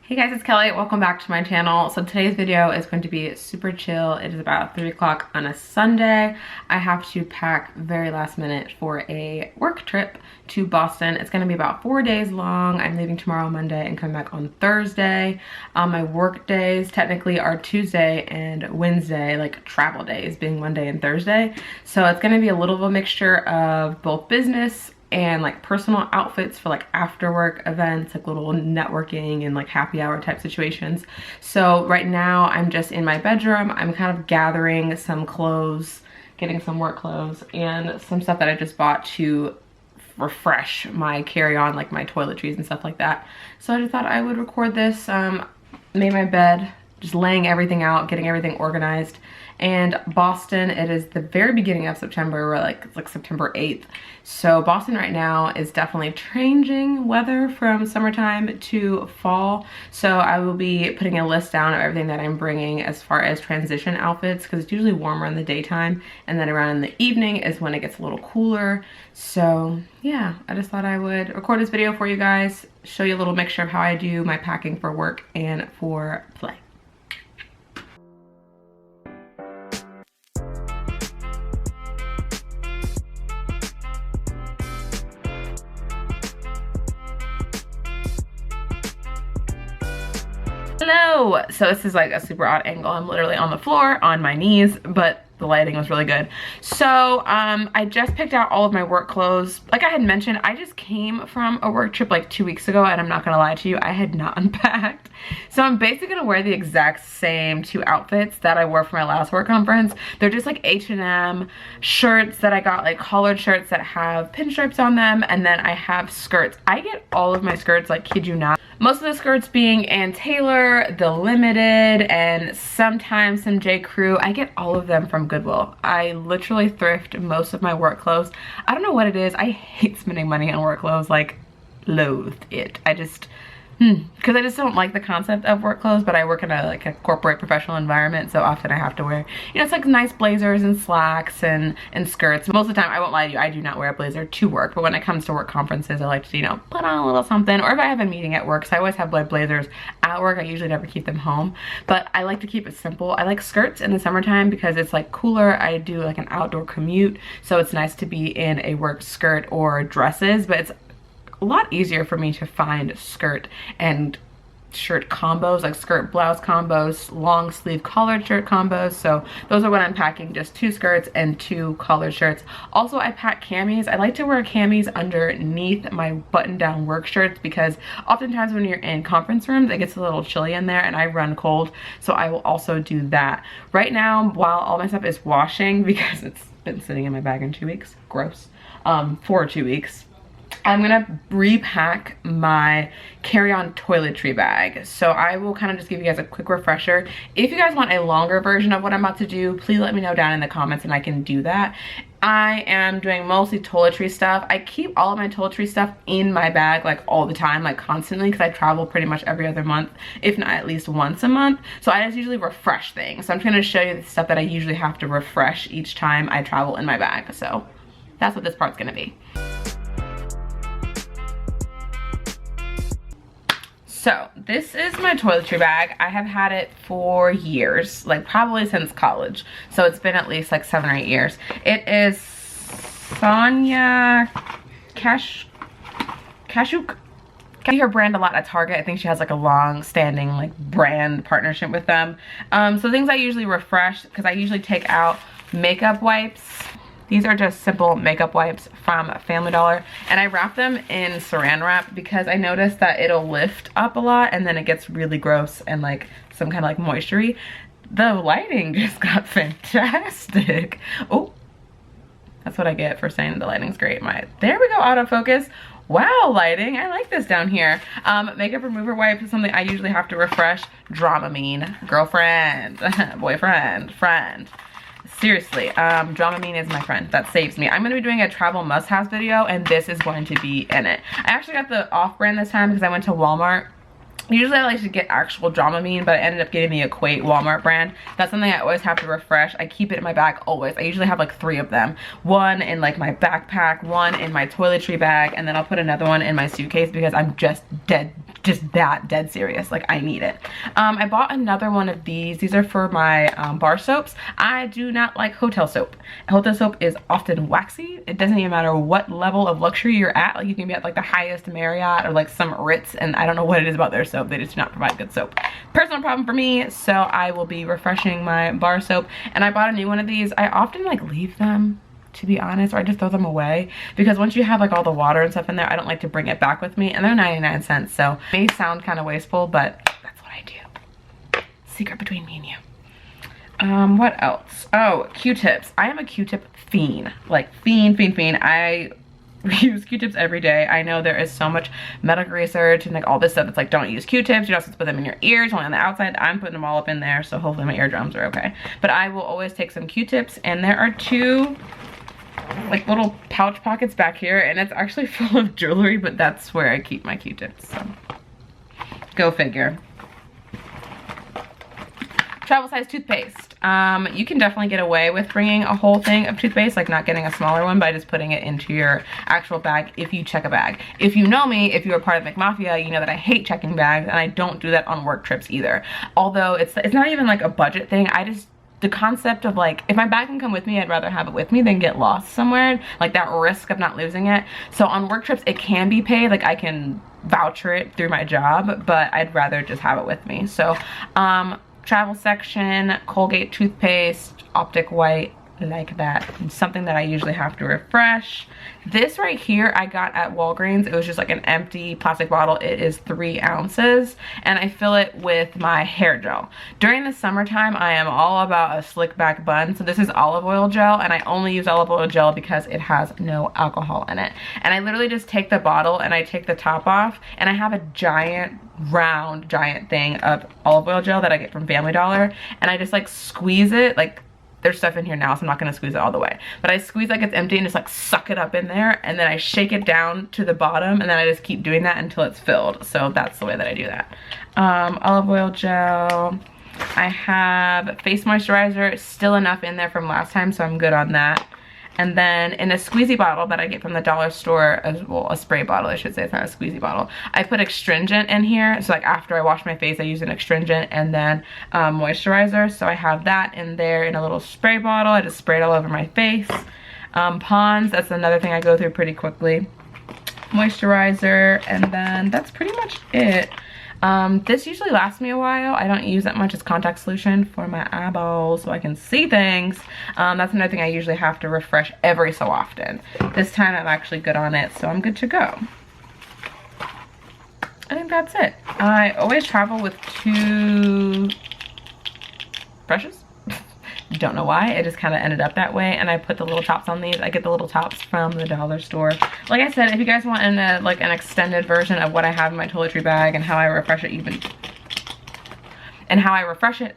Hey guys, it's Kelly. Welcome back to my channel. So today's video is going to be super chill. It is about 3 o'clock on a Sunday. I have to pack very last minute for a work trip to Boston. It's going to be about 4 days long. I'm leaving tomorrow, Monday, and coming back on Thursday. My work days technically are Tuesday and Wednesday, like travel days being Monday and Thursday. So it's going to be a little of a mixture of both business and like personal outfits for like after work events, like little networking and like happy hour type situations. So right now I'm just in my bedroom. I'm kind of gathering some clothes, getting some work clothes and some stuff that I just bought to refresh my carry-on, like my toiletries and stuff like that. So I just thought I would record this. Made my bed, just laying everything out, getting everything organized. And Boston, it is the very beginning of September, or it's like September 8th. So Boston right now is definitely changing weather from summertime to fall. So I will be putting a list down of everything that I'm bringing as far as transition outfits, because it's usually warmer in the daytime, and then around in the evening is when it gets a little cooler. So yeah, I just thought I would record this video for you guys, show you a little mixture of how I do my packing for work and for play. Hello! So this is like a super odd angle. I'm literally on the floor, on my knees, but the lighting was really good. So I just picked out all of my work clothes. Like I had mentioned, I just came from a work trip like 2 weeks ago, and I'm not gonna lie to you, I had not unpacked. So I'm basically gonna wear the exact same 2 outfits that I wore for my last work conference. They're just like H&M shirts that I got, like collared shirts that have pinstripes on them, and then I have skirts. I get all of my skirts, like kid you not. Most of the skirts being Ann Taylor, The Limited, and sometimes some J. Crew. I get all of them from Goodwill. I literally thrift most of my work clothes. I don't know what it is. I hate spending money on work clothes, like loathe it. I just, because I just don't like the concept of work clothes, but I work in a corporate professional environment, so often I have to wear, you know, it's like nice blazers and slacks and skirts. Most of the time, I won't lie to you, I do not wear a blazer to work, but when it comes to work conferences, I like to, you know, put on a little something, or if I have a meeting at work, so I always have like blazers at work. I usually never keep them home, but I like to keep it simple. I like skirts in the summertime because it's like cooler. I do like an outdoor commute, so it's nice to be in a work skirt or dresses, but it's a lot easier for me to find skirt and shirt combos, like skirt blouse combos, long sleeve collared shirt combos. So those are what I'm packing, just 2 skirts and 2 collared shirts. Also, I pack camis. I like to wear camis underneath my button down work shirts, because oftentimes when you're in conference rooms, it gets a little chilly in there and I run cold. So I will also do that. Right now, while all my stuff is washing, because it's been sitting in my bag in 2 weeks, gross, for 2 weeks, I'm gonna repack my carry-on toiletry bag. So I will kind of just give you guys a quick refresher. If you guys want a longer version of what I'm about to do, please let me know down in the comments and I can do that. I am doing mostly toiletry stuff. I keep all of my toiletry stuff in my bag like all the time, like constantly, because I travel pretty much every other month, if not at least once a month. So I just usually refresh things. So I'm just gonna show you the stuff that I usually have to refresh each time I travel in my bag. So that's what this part's gonna be. So this is my toiletry bag. I have had it for years, like probably since college. So it's been at least like 7 or 8 years. It is Sonia Kashuk. I see her brand a lot at Target. I think she has like a long-standing like brand partnership with them. So things I usually refresh, because I usually take out makeup wipes. These are just simple makeup wipes from Family Dollar, and I wrap them in saran wrap because I noticed that it'll lift up a lot and then it gets really gross and like some kind of like moisture-y. The lighting just got fantastic. Oh, that's what I get for saying the lighting's great. There we go, autofocus. Wow, lighting, I like this down here. Makeup remover wipes is something I usually have to refresh. Dramamine, girlfriend, boyfriend, friend. Seriously, Dramamine is my friend. That saves me. I'm going to be doing a travel must-haves video, and this is going to be in it. I actually got the off-brand this time because I went to Walmart. Usually I like to get actual Dramamine, but I ended up getting the Equate Walmart brand. That's something I always have to refresh. I keep it in my bag always. I usually have like 3 of them. One in like my backpack, one in my toiletry bag, and then I'll put another one in my suitcase because I'm just dead just that dead serious. Like, I need it. I bought another one of these. These are for my bar soaps. I do not like hotel soap. Hotel soap is often waxy. It doesn't even matter what level of luxury you're at. Like, you can be at like the highest Marriott or like some Ritz, and I don't know what it is about their soap. They just do not provide good soap. Personal problem for me, so I will be refreshing my bar soap. And I bought a new one of these. I often like leave them, to be honest, or I just throw them away, because once you have like all the water and stuff in there, I don't like to bring it back with me, and they're 99 cents, so it may sound kind of wasteful, but that's what I do. Secret between me and you. What else? Oh, Q-tips. I am a Q-tip fiend. Like, fiend. I use Q-tips every day. I know there is so much medical research and like all this stuff. It's like, don't use Q-tips. You don't have to put them in your ears, only on the outside. I'm putting them all up in there, so hopefully my eardrums are okay. But I will always take some Q-tips, and there are 2 like little pouch pockets back here, and it's actually full of jewelry, but that's where I keep my Q-tips, so go figure. Travel size toothpaste. You can definitely get away with bringing a whole thing of toothpaste, like not getting a smaller one by just putting it into your actual bag if you check a bag. If you know me, if you're a part of McMafia, you know that I hate checking bags, and I don't do that on work trips either. Although it's not even like a budget thing. The concept of like, if my bag can come with me, I'd rather have it with me than get lost somewhere. Like, that risk of not losing it. So on work trips, it can be paid. Like, I can voucher it through my job, but I'd rather just have it with me. So travel section, Colgate toothpaste, Optic White, like that. It's something that I usually have to refresh. This right here I got at Walgreens. It was just like an empty plastic bottle. It is 3 ounces, and I fill it with my hair gel. During the summertime, I am all about a slick back bun, so this is olive oil gel, and I only use olive oil gel because it has no alcohol in it. And I literally just take the bottle and I take the top off, and I have a giant thing of olive oil gel that I get from Family Dollar, and I just like squeeze it. Like, there's stuff in here now, so I'm not gonna squeeze it all the way, but I squeeze like it's empty and just like suck it up in there, and then I shake it down to the bottom, and then I just keep doing that until it's filled. So that's the way that I do that. Olive oil gel. I have face moisturizer, still enough in there from last time, so I'm good on that. And then in a squeezy bottle that I get from the dollar store, as well, a spray bottle I should say, it's not a squeezy bottle, I put astringent in here. So like after I wash my face, I use an astringent and then moisturizer. So I have that in there in a little spray bottle. I just spray it all over my face. Pond's, that's another thing I go through pretty quickly. Moisturizer, and then that's pretty much it. This usually lasts me a while. I don't use that much as contact solution for my eyeballs so I can see things. That's another thing I usually have to refresh every so often. This time I'm actually good on it, so I'm good to go. I think that's it. I always travel with 2 brushes. Don't know why, it just kind of ended up that way, and I put the little tops on these. I get the little tops from the dollar store. Like I said, if you guys want like an extended version of what I have in my Toiletry bag and how I refresh it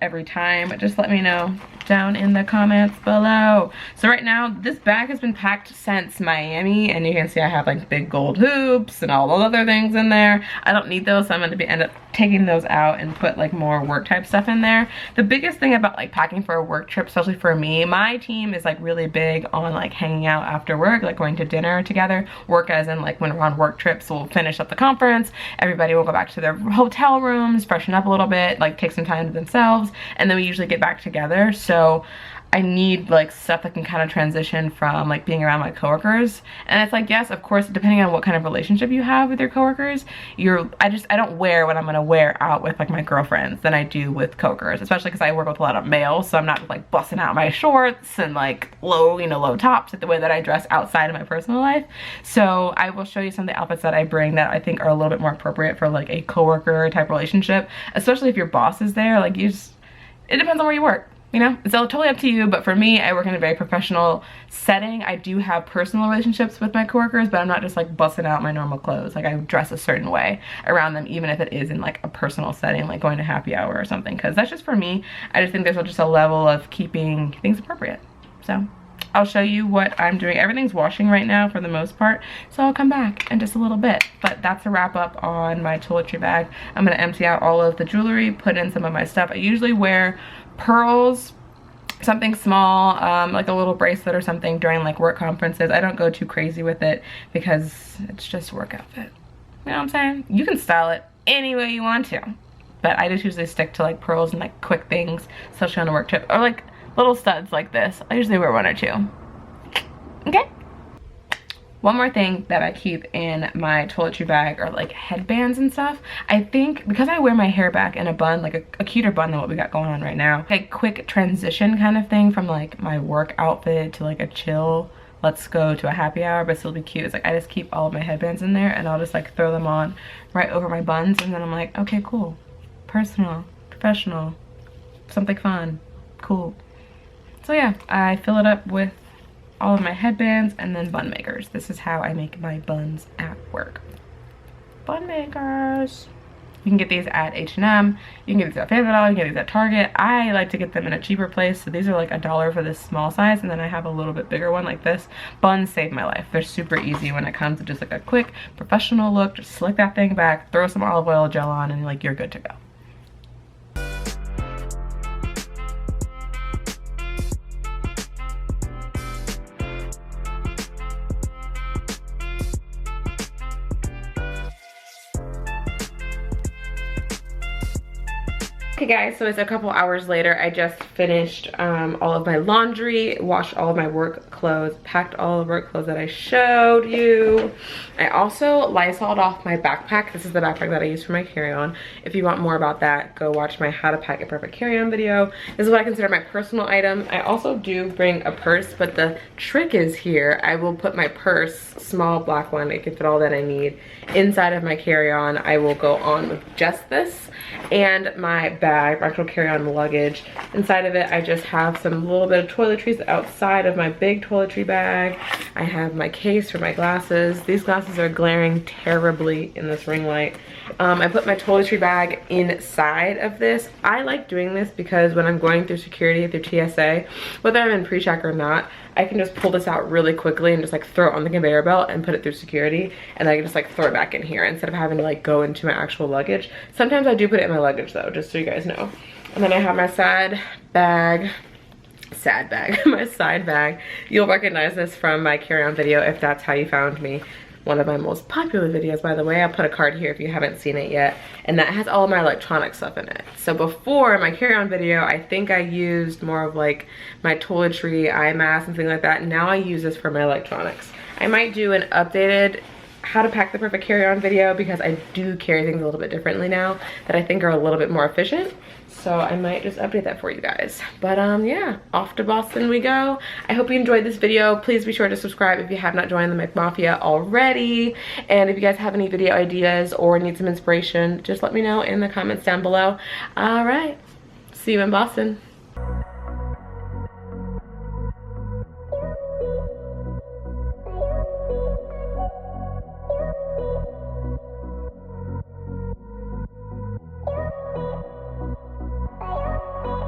every time, just let me know down in the comments below. So right now, this bag has been packed since Miami, and you can see I have like big gold hoops and all those other things in there. I don't need those, so I'm going to end up taking those out and put like more work type stuff in there. The biggest thing about like packing for a work trip, especially for me, my team is like really big on like hanging out after work, like going to dinner together. Work as in like when we're on work trips, we'll finish up the conference, everybody will go back to their hotel rooms, freshen up a little bit, like take some time to themselves, and then we usually get back together. So I need like stuff that can kind of transition from like being around my coworkers. And it's like, yes, of course, depending on what kind of relationship you have with your coworkers, I don't wear what I'm gonna wear out with like my girlfriends than I do with coworkers, especially because I work with a lot of males, so I'm not like busting out my shorts and like low tops like the way that I dress outside of my personal life. So I will show you some of the outfits that I bring that I think are a little bit more appropriate for like a coworker type relationship, especially if your boss is there. Like, it depends on where you work. You know, it's all totally up to you, but for me, I work in a very professional setting. I do have personal relationships with my coworkers, but I'm not just like busting out my normal clothes. Like, I dress a certain way around them, even if it is in like a personal setting, like going to happy hour or something, because that's just for me. I just think there's just a level of keeping things appropriate. So I'll show you what I'm doing. Everything's washing right now for the most part, so I'll come back in just a little bit. But that's a wrap up on my Toiletry bag. I'm gonna empty out all of the jewelry, put in some of my stuff. I usually wear pearls, something small, like a little bracelet or something during like work conferences. I don't go too crazy with it because it's just work outfit. You know what I'm saying? You can style it any way you want to. But I just usually stick to like pearls and like quick things, especially on a work trip, or like little studs like this. I usually wear one or two. Okay. One more thing that I keep in my toiletry bag are like headbands and stuff. I think because I wear my hair back in a bun, like a cuter bun than what we got going on right now, a quick transition kind of thing from like my work outfit to like a chill, let's go to a happy hour but still be cute. It's like I just keep all of my headbands in there and I'll just like throw them on right over my buns, and then I'm like, okay, cool, personal, professional, something fun, cool. So yeah, I fill it up with all of my headbands and then bun makers. This is how I make my buns at work. Bun makers. You can get these at H&M, you can get these at Family Dollar, you can get these at Target. I like to get them in a cheaper place, so these are like $1 for this small size, and then I have a little bit bigger one like this. Buns save my life. They're super easy when it comes to just like a quick professional look. Just slick that thing back, throw some olive oil gel on, and like you're good to go. Okay guys, so it's a couple hours later. I just finished all of my laundry, washed all of my work clothes, packed all the work clothes that I showed you. I also Lysoled off my backpack. This is the backpack that I use for my carry-on. If you want more about that, go watch my how to pack a perfect carry-on video. This is what I consider my personal item. I also do bring a purse, but the trick is here. I will put my purse, small black one, it can fit all that I need, inside of my carry-on. I will go on with just this and my bag, my actual carry-on luggage. Inside of it, I just have some little bit of toiletries outside of my big toiletry bag. I have my case for my glasses. These glasses are glaring terribly in this ring light. I put my toiletry bag inside of this. I like doing this because when I'm going through security, through TSA, whether I'm in pre-check or not, I can just pull this out really quickly and just like throw it on the conveyor belt and put it through security, and I can just like throw it back in here instead of having to like go into my actual luggage. Sometimes I do put it in my luggage though, just so you guys know. And then I have my side bag, my side bag. You'll recognize this from my carry-on video if that's how you found me. One of my most popular videos, by the way. I'll put a card here if you haven't seen it yet. And that has all of my electronic stuff in it. So before my carry-on video, I think I used more of like my toiletry, eye mask, and things like that. Now I use this for my electronics. I might do an updated how to pack the perfect carry-on video because I do carry things a little bit differently now that I think are a little bit more efficient. So I might just update that for you guys. But yeah, off to Boston we go. I hope you enjoyed this video. Please be sure to subscribe if you have not joined the McMafia already. And if you guys have any video ideas or need some inspiration, just let me know in the comments down below. All right, see you in Boston.